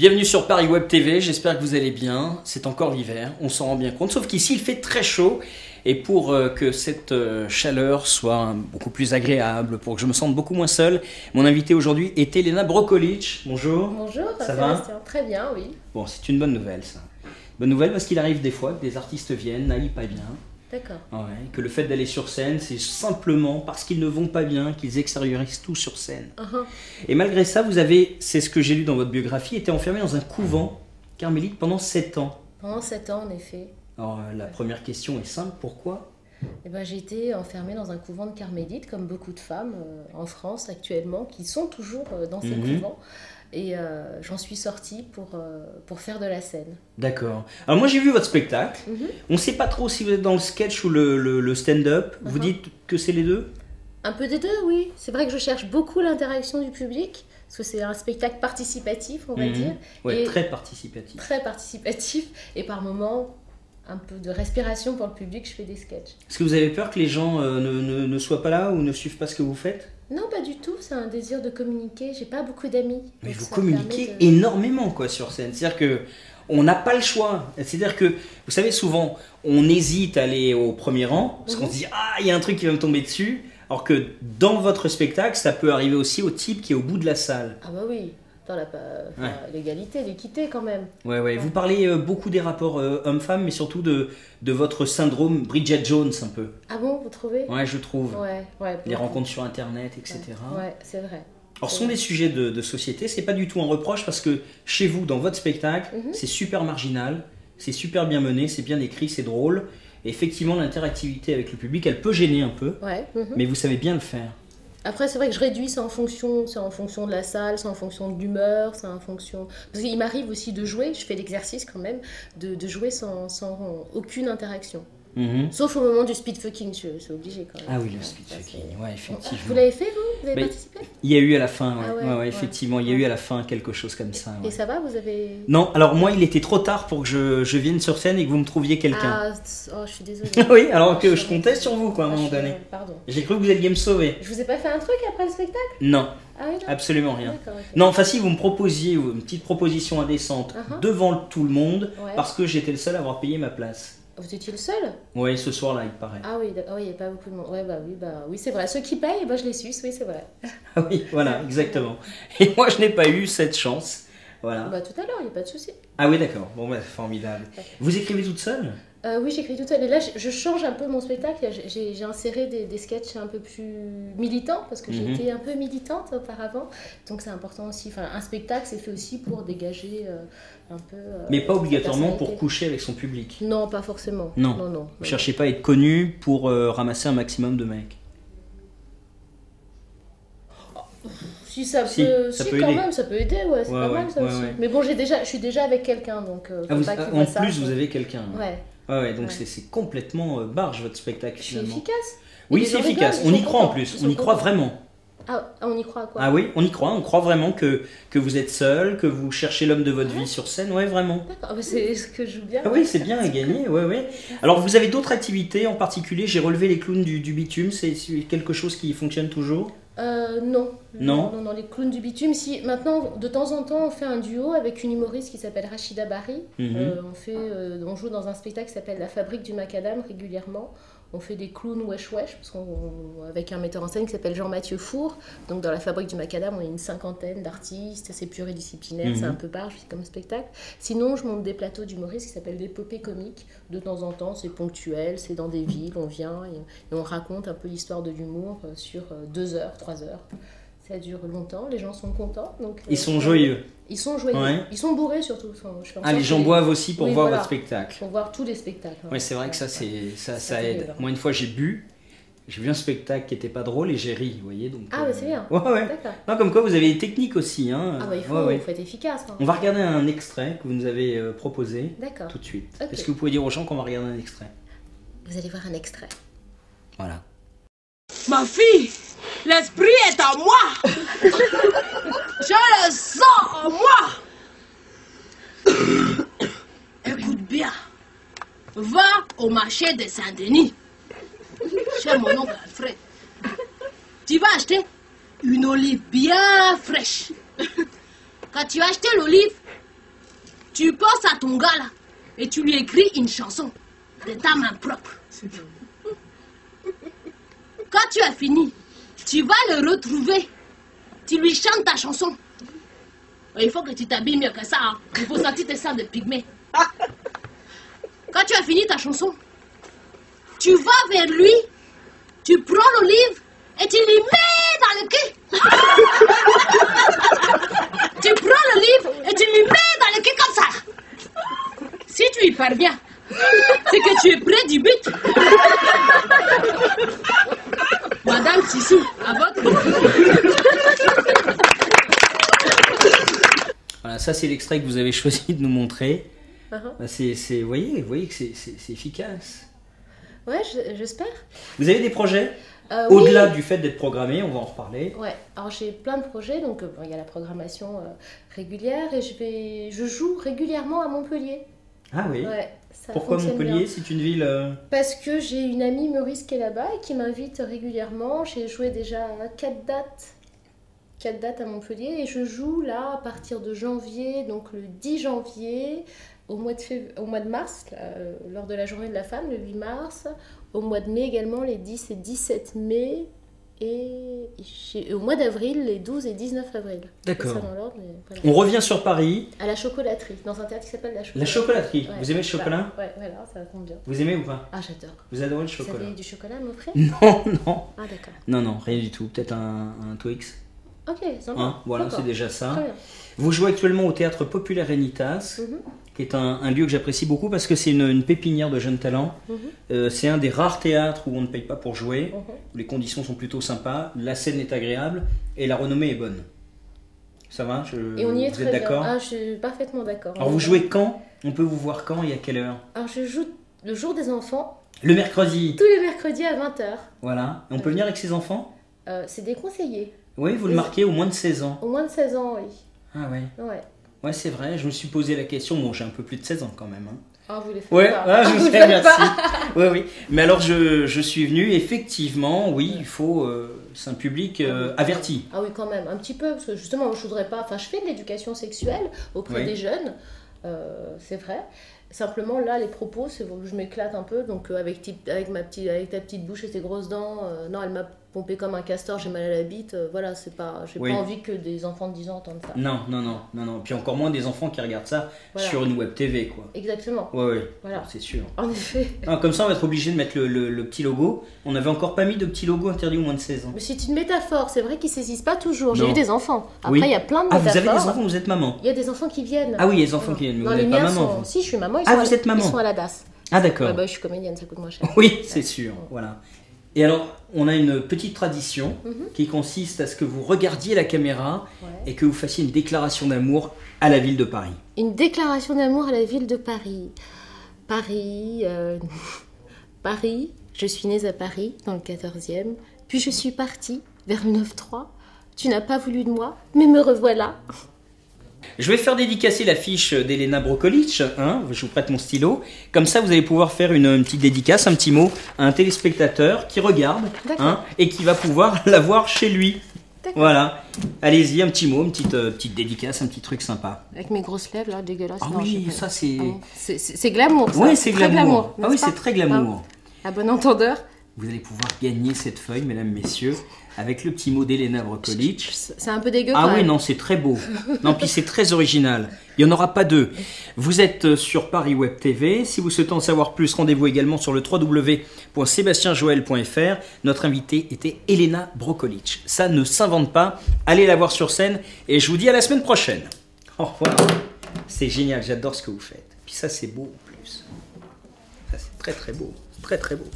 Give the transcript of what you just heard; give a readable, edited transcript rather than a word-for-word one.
Bienvenue sur Paris Web TV, j'espère que vous allez bien. C'est encore l'hiver, on s'en rend bien compte, sauf qu'ici il fait très chaud. Et pour que cette chaleur soit beaucoup plus agréable, pour que je me sente beaucoup moins seul, mon invité aujourd'hui est Elena Brokolic. Bonjour. Bonjour, ça va? Très bien, oui. Bon, c'est une bonne nouvelle ça. Bonne nouvelle parce qu'il arrive des fois que des artistes viennent, n'aillent pas bien. D'accord. Ouais, que le fait d'aller sur scène, c'est simplement parce qu'ils ne vont pas bien qu'ils extériorisent tout sur scène. Et malgré ça, vous avez, c'est ce que j'ai lu dans votre biographie, été enfermé dans un couvent carmélite pendant 7 ans. Pendant 7 ans, en effet. Alors la première question est simple, pourquoi? Eh ben, j'ai été enfermée dans un couvent de carmélites, comme beaucoup de femmes en France actuellement, qui sont toujours dans ces couvents. Et j'en suis sortie pour faire de la scène. D'accord. Alors moi j'ai vu votre spectacle. On ne sait pas trop si vous êtes dans le sketch ou le stand-up. Vous dites que c'est les deux? Un peu des deux, oui. C'est vrai que je cherche beaucoup l'interaction du public, parce que c'est un spectacle participatif, on va dire. Oui, et très participatif. Très participatif. Et par moments, un peu de respiration pour le public, je fais des sketchs. Est-ce que vous avez peur que les gens ne soient pas là ou ne suivent pas ce que vous faites? Non, pas du tout, c'est un désir de communiquer. J'ai pas beaucoup d'amis. Mais vous communiquez énormément quoi, sur scène. C'est-à-dire que on n'a pas le choix. C'est-à-dire que, vous savez, souvent, on hésite à aller au premier rang, parce qu'on se dit « Ah, il y a un truc qui va me tomber dessus », alors que dans votre spectacle, ça peut arriver aussi au type qui est au bout de la salle. Ah bah oui, dans l'égalité, l'équité quand même. Ouais. Vous parlez beaucoup des rapports hommes-femmes, mais surtout de votre syndrome Bridget Jones un peu. Ah bon, vous trouvez? Ouais, je trouve. Ouais. Les rencontres sur Internet, etc. Ouais, c'est vrai. Alors, ce sont des sujets de société, c'est pas du tout un reproche parce que chez vous, dans votre spectacle, c'est super marginal, c'est super bien mené, c'est bien écrit, c'est drôle. Et effectivement, l'interactivité avec le public, elle peut gêner un peu, mais vous savez bien le faire. Après, c'est vrai que je réduis, c'est en fonction de la salle, c'est en fonction de l'humeur, c'est en fonction... Parce qu'il m'arrive aussi de jouer, je fais l'exercice quand même, de jouer sans aucune interaction. Sauf au moment du speedfucking, c'est obligé quand même. Ah oui, le speedfucking, ouais, effectivement. Vous l'avez fait, vous avez participé? Il y a eu à la fin, effectivement, il y a eu à la fin quelque chose comme ça. Et ça va, vous avez... Non, alors moi, il était trop tard pour que je vienne sur scène et que vous me trouviez quelqu'un. Je suis désolée. Oui, alors que je comptais sur vous, quoi, à un moment donné. Pardon. J'ai cru que vous alliez me sauver. Je vous ai pas fait un truc après le spectacle? Non. Ah oui, non. Absolument rien. Okay. Non, enfin si vous me proposiez une petite proposition indécente devant tout le monde, parce que j'étais le seul à avoir payé ma place. Vous étiez le seul? Oui, ce soir-là, il paraît. Ah oui, il n'y a pas beaucoup de monde. Oui, c'est vrai. Ceux qui payent, je les suce, oui, c'est vrai. Ah oui, voilà, exactement. Et moi, je n'ai pas eu cette chance. Voilà. Tout à l'heure, il n'y a pas de souci. Ah oui, d'accord. Bon, formidable. Vous écrivez toute seule? Oui, j'écris toute seule. Et là, je change un peu mon spectacle. J'ai inséré des sketchs un peu plus militants, parce que j'ai été un peu militante auparavant. Donc c'est important aussi. Enfin, un spectacle, c'est fait aussi pour dégager un peu... Mais pas obligatoirement pour coucher avec son public. Non, pas forcément. Non. Vous cherchez pas à être connu pour ramasser un maximum de mecs. Si ça peut aider. Même, ça peut aider, c'est pas mal ça aussi. Ouais. Mais bon, je suis déjà avec quelqu'un, donc en plus, vous avez quelqu'un. Ouais. Donc c'est complètement barge votre spectacle finalement. C'est efficace. Oui, c'est efficace. On y croit en plus. On y croit vraiment. Ah, on y croit à quoi? Ah oui, on y croit. On croit vraiment que vous êtes seul, que vous cherchez l'homme de votre vie sur scène. Ouais, vraiment. D'accord, c'est ce que je joue bien. Ah oui, c'est bien à gagner. Ouais. Alors, vous avez d'autres activités en particulier? J'ai relevé les clowns du bitume. C'est quelque chose qui fonctionne toujours? Non, les clowns du bitume. Si maintenant, de temps en temps, on fait un duo avec une humoriste qui s'appelle Rachida Bari. On joue dans un spectacle qui s'appelle La Fabrique du Macadam régulièrement. On fait des clowns wesh avec un metteur en scène qui s'appelle Jean-Mathieu Four. Donc dans La Fabrique du Macadam, on est une 50aine d'artistes, c'est pluridisciplinaire, c'est un peu barge comme spectacle. Sinon, je monte des plateaux d'humoristes qui s'appellent l'épopée comique. De temps en temps, c'est ponctuel, c'est dans des villes, on vient et on raconte un peu l'histoire de l'humour sur 2 heures, 3 heures. Ça dure longtemps, les gens sont contents. Donc, ils sont joyeux. Ils sont joyeux. Ouais. Ils sont bourrés surtout. Les gens boivent aussi pour voir votre spectacle. Pour voir tous les spectacles. Oui, c'est vrai que ça aide. Moi, une fois, j'ai vu un spectacle qui n'était pas drôle et j'ai ri, vous voyez. Donc, c'est bien. Ouais. Non, comme quoi, vous avez des techniques aussi. Hein. Il faut être efficace. On va regarder un extrait que vous nous avez proposé tout de suite. Okay. Est-ce que vous pouvez dire aux gens qu'on va regarder un extrait? Vous allez voir un extrait. Voilà. Ma fille, l'esprit est en moi. Je le sens en moi. Écoute bien. Va au marché de Saint-Denis, chez mon oncle Alfred. Tu vas acheter une olive bien fraîche. Quand tu as acheté l'olive, tu penses à ton gars là et tu lui écris une chanson de ta main propre. Quand tu as fini, tu vas le retrouver. Tu lui chantes ta chanson. Il faut que tu t'habilles mieux que ça. Hein. Il faut sortir tes sangs de pygmée. Quand tu as fini ta chanson, tu vas vers lui, tu prends l'olive et tu lui mets dans le cul. Tu prends l'olive et tu lui mets dans le cul comme ça. Si tu y parviens, c'est que tu es près du but. Madame Sissou, à votre... Voilà, ça c'est l'extrait que vous avez choisi de nous montrer. Uh-huh. Vous voyez que c'est efficace. Ouais, j'espère. Vous avez des projets Au-delà du fait d'être programmé, on va en reparler. Ouais, alors j'ai plein de projets, donc il y a la programmation régulière et je joue régulièrement à Montpellier. Ah oui. Ouais, pourquoi Montpellier? C'est une ville... Parce que j'ai une amie Maurice qui est là-bas et qui m'invite régulièrement. J'ai joué déjà 4 dates à Montpellier et je joue là à partir de janvier, donc le 10 janvier, au mois de mars, lors de la journée de la femme, le 8 mars, au mois de mai également, les 10 et 17 mai, et au mois d'avril, les 12 et 19 avril. D'accord. Ça dans l'ordre, mais voilà. On revient sur Paris. À la chocolaterie, dans un théâtre qui s'appelle La Chocolaterie. La chocolaterie. Ouais, Vous aimez le chocolat? Ouais, voilà, ça tombe bien. Vous aimez ou pas? Ah, j'adore. Vous adorez le Vous chocolat? avez du chocolat à m'offrir? Non, non. Ah, d'accord. Non, rien du tout. Peut-être un Twix. Ok, sympa. Hein, voilà, D'accord. c'est déjà ça. Très bien. Vous jouez actuellement au Théâtre Populaire Rénitas, qui est un lieu que j'apprécie beaucoup parce que c'est une pépinière de jeunes talents. C'est un des rares théâtres où on ne paye pas pour jouer, où les conditions sont plutôt sympas, la scène est agréable et la renommée est bonne. Ça va? Et on y est vous très êtes bien. d'accord? Ah, je suis parfaitement d'accord. Alors vous jouez quand? On peut vous voir quand et à quelle heure? Alors je joue le jour des enfants, Le mercredi. tous les mercredis à 20h. Voilà. Et on peut venir avec ses enfants? C'est déconseillé. Oui, vous le marquez au moins de 16 ans. Au moins de 16 ans, oui. Ah ouais. Ouais. Ouais, c'est vrai, je me suis posé la question. Bon, j'ai un peu plus de 16 ans quand même. Hein. Ah, vous les faites Ouais, pas. ah, je vous vous les fais faites merci. pas. Oui, oui. Mais alors, je suis venu, effectivement, oui, il faut. C'est un public averti. Ah oui, quand même, un petit peu, parce que justement, je voudrais pas. Enfin, je fais de l'éducation sexuelle auprès des jeunes, c'est vrai. Simplement, là, les propos, je m'éclate un peu, donc avec ta petite bouche et tes grosses dents, non, elle m'a pompé comme un castor, j'ai mal à la bite, voilà, c'est pas, j'ai pas envie que des enfants de 10 ans entendent ça. Non. Puis encore moins des enfants qui regardent ça sur une web TV, quoi. Exactement. Ouais. Voilà. C'est sûr. En effet. Non, comme ça, on va être obligé de mettre le petit logo. On n'avait encore pas mis de petit logo interdit aux moins de 16 ans. Mais c'est une métaphore, c'est vrai qu'ils saisissent pas toujours. J'ai Non. eu des enfants. Après, il y a plein de métaphores. Ah, vous avez des enfants, vous êtes maman? Il y a des enfants qui viennent. Ah oui, il y a des enfants qui viennent, mais non, vous les n'êtes pas miens maman. sont... Si, je suis maman. Vous êtes maman? Ils sont à la DAS. Ah d'accord. Ouais, bah, je suis comédienne, ça coûte moins cher. Oui, c'est sûr. Voilà. Et alors, on a une petite tradition qui consiste à ce que vous regardiez la caméra et que vous fassiez une déclaration d'amour à la ville de Paris. Une déclaration d'amour à la ville de Paris. Paris, je suis née à Paris, dans le 14e. Puis je suis partie vers le 9-3. Tu n'as pas voulu de moi, mais me revoilà. Je vais faire dédicacer la fiche d'Elena Brokolic, je vous prête mon stylo. Comme ça, vous allez pouvoir faire une petite dédicace, un petit mot à un téléspectateur qui regarde et qui va pouvoir la voir chez lui. Voilà. Allez-y, un petit mot, une petite dédicace, un petit truc sympa. Avec mes grosses lèvres, là, dégueulasse. Ah oui, ça c'est... C'est glamour, ça. Oui, c'est glamour. Ah oui, pas c'est très glamour. À bon entendeur. Vous allez pouvoir gagner cette feuille, mesdames, messieurs, avec le petit mot d'Elena Brokolic. C'est un peu dégueu. Ah oui, non, c'est très beau. Non, puis c'est très original. Il n'y en aura pas deux. Vous êtes sur Paris Web TV. Si vous souhaitez en savoir plus, rendez-vous également sur le www.sebastienjoel.fr. Notre invitée était Elena Brokolic. Ça ne s'invente pas. Allez la voir sur scène et je vous dis à la semaine prochaine. Au revoir. C'est génial, j'adore ce que vous faites. Puis ça, c'est beau en plus. Ça, c'est très très beau. Très très beau.